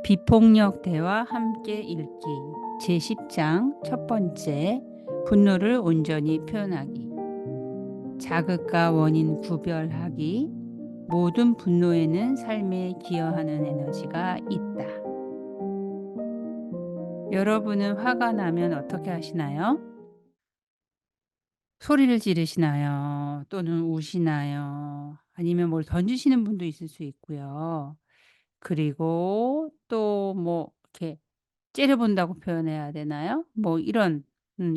비폭력 대화 함께 읽기 제10장 첫 번째 분노를 온전히 표현하기. 자극과 원인 구별하기. 모든 분노에는 삶에 기여하는 에너지가 있다. 여러분은 화가 나면 어떻게 하시나요? 소리를 지르시나요? 또는 우시나요? 아니면 뭘 던지시는 분도 있을 수 있고요. 그리고 또 뭐 이렇게 째려본다고 표현해야 되나요? 뭐 이런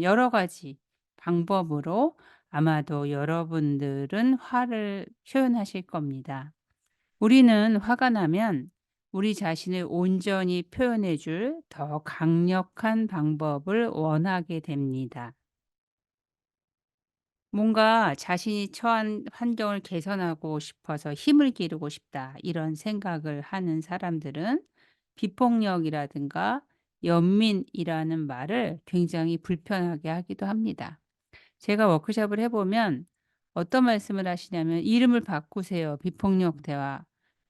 여러 가지 방법으로 아마도 여러분들은 화를 표현하실 겁니다. 우리는 화가 나면 우리 자신을 온전히 표현해 줄 더 강력한 방법을 원하게 됩니다. 뭔가 자신이 처한 환경을 개선하고 싶어서 힘을 기르고 싶다 이런 생각을 하는 사람들은 비폭력이라든가 연민이라는 말을 굉장히 불편하게 하기도 합니다. 제가 워크숍을 해보면 어떤 말씀을 하시냐면 이름을 바꾸세요. 비폭력 대화.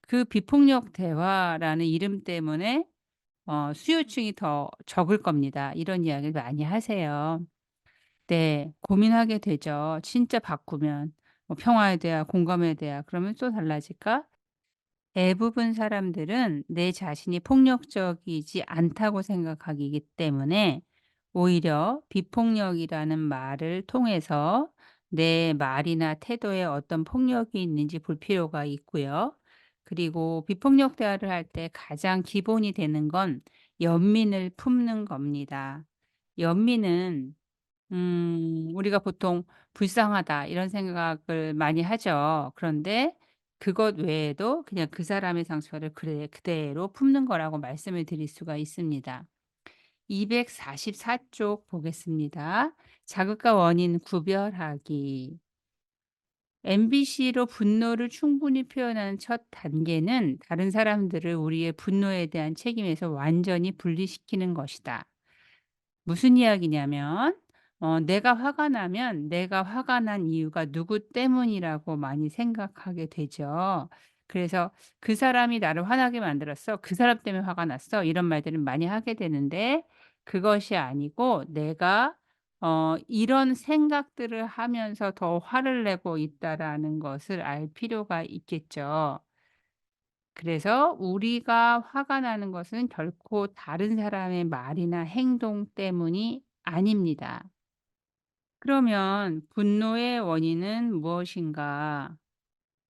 그 비폭력 대화라는 이름 때문에 수요층이 더 적을 겁니다. 이런 이야기를 많이 하세요. 네. 고민하게 되죠. 진짜 바꾸면 뭐 평화에 대한 공감에 대한 그러면 또 달라질까? 대부분 사람들은 내 자신이 폭력적이지 않다고 생각하기 때문에 오히려 비폭력이라는 말을 통해서 내 말이나 태도에 어떤 폭력이 있는지 볼 필요가 있고요. 그리고 비폭력 대화를 할 때 가장 기본이 되는 건 연민을 품는 겁니다. 연민은 우리가 보통 '불쌍하다.' 이런 생각을 많이 하죠. 그런데 그것 외에도 그냥 그 사람의 상처를 그대로 품는 거라고 말씀을 드릴 수가 있습니다. 244쪽 보겠습니다. 자극과 원인 구별하기. MBC로 분노를 충분히 표현하는 첫 단계는 다른 사람들을 우리의 분노에 대한 책임에서 완전히 분리시키는 것이다. 무슨 이야기냐면 내가 화가 나면 내가 화가 난 이유가 누구 때문이라고 많이 생각하게 되죠. 그래서 '그 사람이 나를 화나게 만들었어. 그 사람 때문에 화가 났어.' 이런 말들을 많이 하게 되는데 그것이 아니고 내가 이런 생각들을 하면서 더 화를 내고 있다라는 것을 알 필요가 있겠죠. 그래서 우리가 화가 나는 것은 결코 다른 사람의 말이나 행동 때문이 아닙니다. 그러면 분노의 원인은 무엇인가?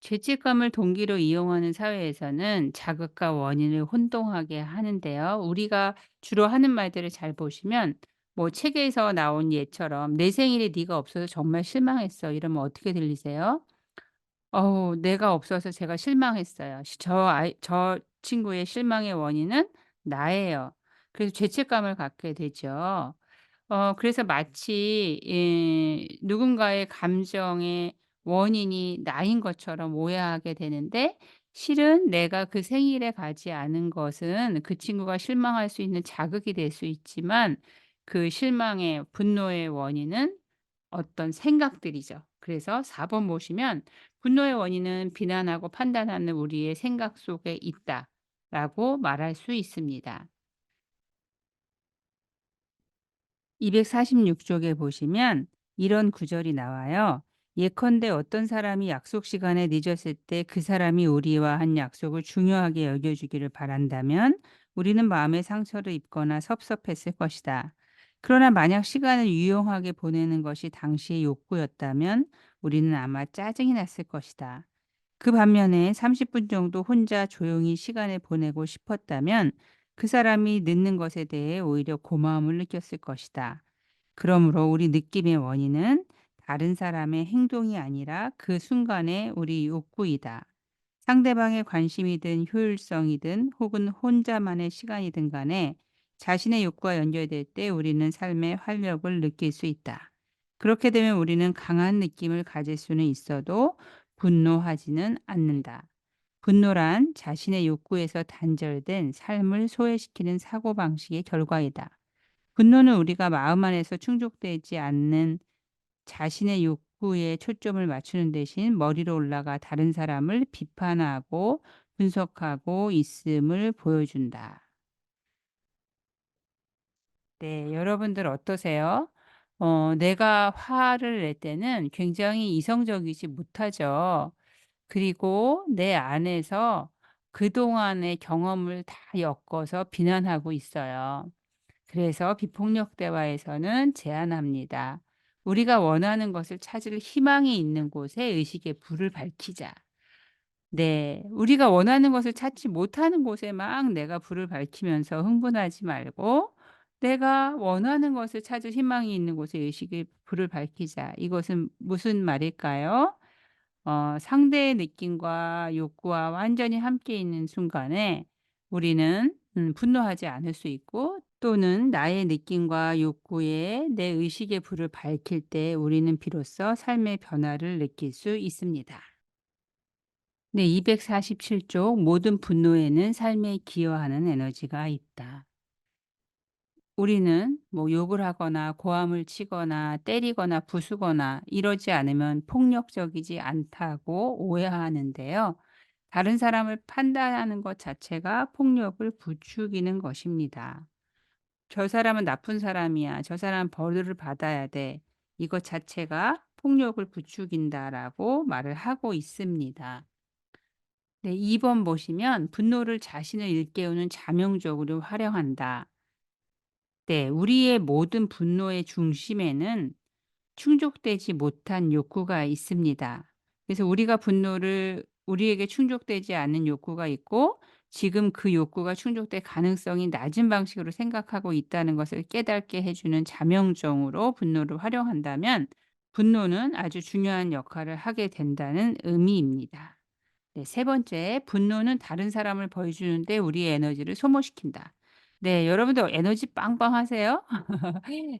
죄책감을 동기로 이용하는 사회에서는 자극과 원인을 혼동하게 하는데요. 우리가 주로 하는 말들을 잘 보시면 뭐 책에서 나온 예처럼 "내 생일에 네가 없어서 정말 실망했어." 이러면 어떻게 들리세요? 내가 없어서 제가 실망했어요. 저 친구의 실망의 원인은 나예요. 그래서 죄책감을 갖게 되죠. 그래서 마치 누군가의 감정의 원인이 나인 것처럼 오해하게 되는데 실은 내가 그 생일에 가지 않은 것은 그 친구가 실망할 수 있는 자극이 될 수 있지만 그 실망의 분노의 원인은 어떤 생각들이죠. 그래서 4번 보시면 "분노의 원인은 비난하고 판단하는 우리의 생각 속에 있다."라고 말할 수 있습니다. 246 쪽에 보시면 이런 구절이 나와요. 예컨대 어떤 사람이 약속 시간에 늦었을 때 그 사람이 우리와 한 약속을 중요하게 여겨주기를 바란다면 우리는 마음의 상처를 입거나 섭섭했을 것이다. 그러나 만약 시간을 유용하게 보내는 것이 당시의 욕구였다면 우리는 아마 짜증이 났을 것이다. 그 반면에 30분 정도 혼자 조용히 시간을 보내고 싶었다면 그 사람이 늦는 것에 대해 오히려 고마움을 느꼈을 것이다. 그러므로 우리 느낌의 원인은 다른 사람의 행동이 아니라 그 순간의 우리 욕구이다. 상대방의 관심이든 효율성이든 혹은 혼자만의 시간이든 간에 자신의 욕구와 연결될 때 우리는 삶의 활력을 느낄 수 있다. 그렇게 되면 우리는 강한 느낌을 가질 수는 있어도 분노하지는 않는다. 분노란 자신의 욕구에서 단절된 삶을 소외시키는 사고방식의 결과이다. 분노는 우리가 마음 안에서 충족되지 않는 자신의 욕구에 초점을 맞추는 대신 머리로 올라가 다른 사람을 비판하고 분석하고 있음을 보여준다. 네. 여러분들 어떠세요? 내가 화를 낼 때는 굉장히 이성적이지 못하죠. 그리고 내 안에서 그동안의 경험을 다 엮어서 비난하고 있어요. 그래서 비폭력 대화에서는 제안합니다. 우리가 원하는 것을 찾을 희망이 있는 곳에 의식의 불을 밝히자. 네. 우리가 원하는 것을 찾지 못하는 곳에 막 내가 불을 밝히면서 흥분하지 말고 내가 원하는 것을 찾을 희망이 있는 곳에 의식의 불을 밝히자. 이것은 무슨 말일까요? 상대의 느낌과 욕구와 완전히 함께 있는 순간에 우리는 분노하지 않을 수 있고, 또는 나의 느낌과 욕구에 내 의식의 불을 밝힐 때 우리는 비로소 삶의 변화를 느낄 수 있습니다. 네, 247쪽 모든 분노에는 삶에 기여하는 에너지가 있다. 우리는 뭐 욕을 하거나 고함을 치거나 때리거나 부수거나 이러지 않으면 폭력적이지 않다고 오해하는데요. 다른 사람을 판단하는 것 자체가 폭력을 부추기는 것입니다. 저 사람은 나쁜 사람이야. 저 사람은 벌을 받아야 돼. 이것 자체가 폭력을 부추긴다라고 말을 하고 있습니다. 네, 2번 보시면 분노를 자신을 일깨우는 자명적으로 활용한다. 네, 우리의 모든 분노의 중심에는 충족되지 못한 욕구가 있습니다. 그래서 우리가 분노를 우리에게 충족되지 않는 욕구가 있고, 지금 그 욕구가 충족될 가능성이 낮은 방식으로 생각하고 있다는 것을 깨닫게 해 주는 자명종으로 분노를 활용한다면 분노는 아주 중요한 역할을 하게 된다는 의미입니다. 네, 세 번째, 분노는 다른 사람을 보여주는데 우리의 에너지를 소모시킨다. 네, 여러분도 에너지 빵빵하세요?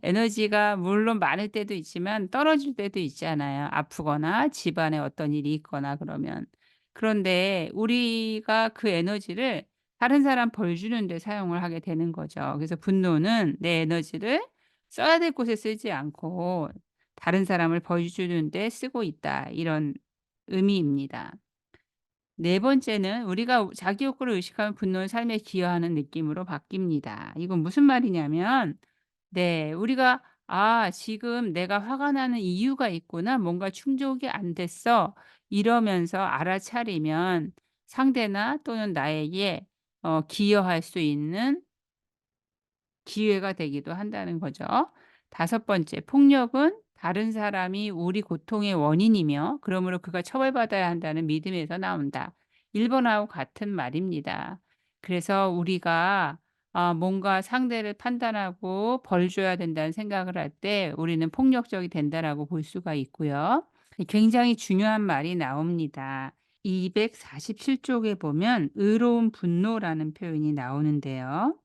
에너지가 물론 많을 때도 있지만 떨어질 때도 있잖아요. 아프거나 집안에 어떤 일이 있거나 그러면. 그런데 우리가 그 에너지를 다른 사람 벌 주는 데 사용을 하게 되는 거죠. 그래서 분노는 내 에너지를 써야 될 곳에 쓰지 않고 다른 사람을 벌 주는 데 쓰고 있다. 이런 의미입니다. 네 번째는 우리가 자기 욕구를 의식하면 분노는 삶에 기여하는 느낌으로 바뀝니다. 이건 무슨 말이냐면, 네, 우리가 '아 지금 내가 화가 나는 이유가 있구나. 뭔가 충족이 안 됐어.' 이러면서 알아차리면 상대나 또는 나에게 기여할 수 있는 기회가 되기도 한다는 거죠. 다섯 번째, 폭력은 다른 사람이 우리 고통의 원인이며 그러므로 그가 처벌받아야 한다는 믿음에서 나온다. 1 번하고 같은 말입니다. 그래서 우리가 뭔가 상대를 판단하고 벌 줘야 된다는 생각을 할 때 우리는 폭력적이 된다라고 볼 수가 있고요. 굉장히 중요한 말이 나옵니다. 247 쪽에 보면 의로운 분노라는 표현이 나오는데요.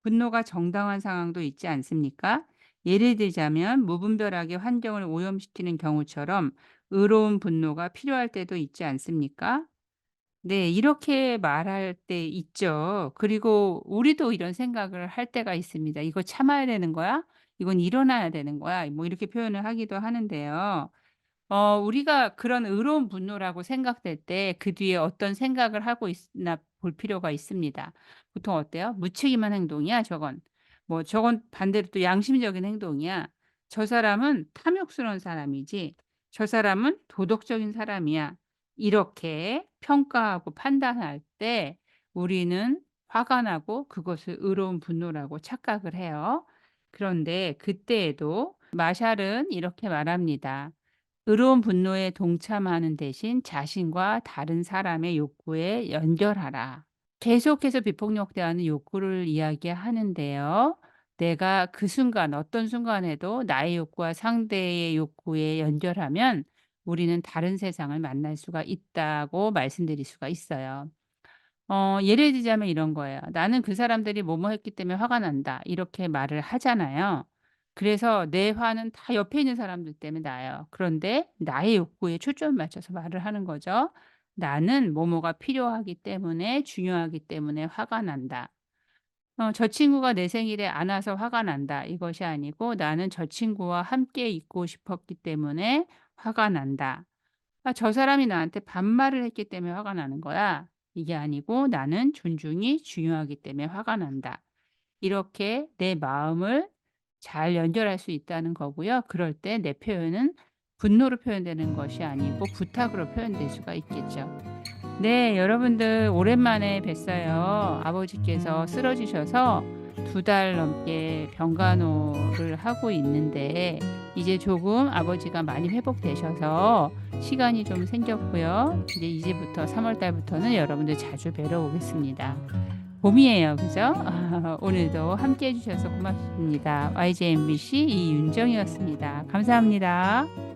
분노가 정당한 상황도 있지 않습니까? 예를 들자면 무분별하게 환경을 오염시키는 경우처럼 의로운 분노가 필요할 때도 있지 않습니까? 네, 이렇게 말할 때 있죠. 그리고 우리도 이런 생각을 할 때가 있습니다. '이거 참아야 되는 거야? 이건 일어나야 되는 거야?' 뭐 이렇게 표현을 하기도 하는데요. 우리가 그런 의로운 분노라고 생각될 때 그 뒤에 어떤 생각을 하고 있나 볼 필요가 있습니다. 보통 어때요? '무책임한 행동이야 저건.' 뭐 '저건 반대로 또 양심적인 행동이야.' '저 사람은 탐욕스러운 사람이지. 저 사람은 도덕적인 사람이야.' 이렇게 평가하고 판단할 때 우리는 화가 나고 그것을 의로운 분노라고 착각을 해요. 그런데 그때에도 마샬은 이렇게 말합니다. 의로운 분노에 동참하는 대신 자신과 다른 사람의 욕구에 연결하라. 계속해서 비폭력 대하는 욕구를 이야기하는데요. 내가 그 순간 어떤 순간에도 나의 욕구와 상대의 욕구에 연결하면 우리는 다른 세상을 만날 수가 있다고 말씀드릴 수가 있어요. 예를 들자면 이런 거예요. "나는 그 사람들이 뭐뭐 했기 때문에 화가 난다." 이렇게 말을 하잖아요. 그래서 내 화는 다 옆에 있는 사람들 때문에 나요. 그런데 나의 욕구에 초점을 맞춰서 말을 하는 거죠. "나는 뭐뭐가 필요하기 때문에 중요하기 때문에 화가 난다." "저 친구가 내 생일에 안 와서 화가 난다." 이것이 아니고 "나는 저 친구와 함께 있고 싶었기 때문에 화가 난다." 저 사람이 나한테 반말을 했기 때문에 화가 나는 거야. 이게 아니고 나는 존중이 중요하기 때문에 화가 난다. 이렇게 내 마음을 잘 연결할 수 있다는 거고요. 그럴 때 내 표현은 분노로 표현되는 것이 아니고 부탁으로 표현될 수가 있겠죠. 네, 여러분들 오랜만에 뵀어요. 아버지께서 쓰러지셔서 2달 넘게 병간호를 하고 있는데 이제 조금 아버지가 많이 회복되셔서 시간이 좀 생겼고요. 이제부터 3월 달부터는 여러분들 자주 뵈러 오겠습니다. 봄이에요. 그죠? 오늘도 함께 해 주셔서 고맙습니다. YJ MBC 이윤정이었습니다. 감사합니다.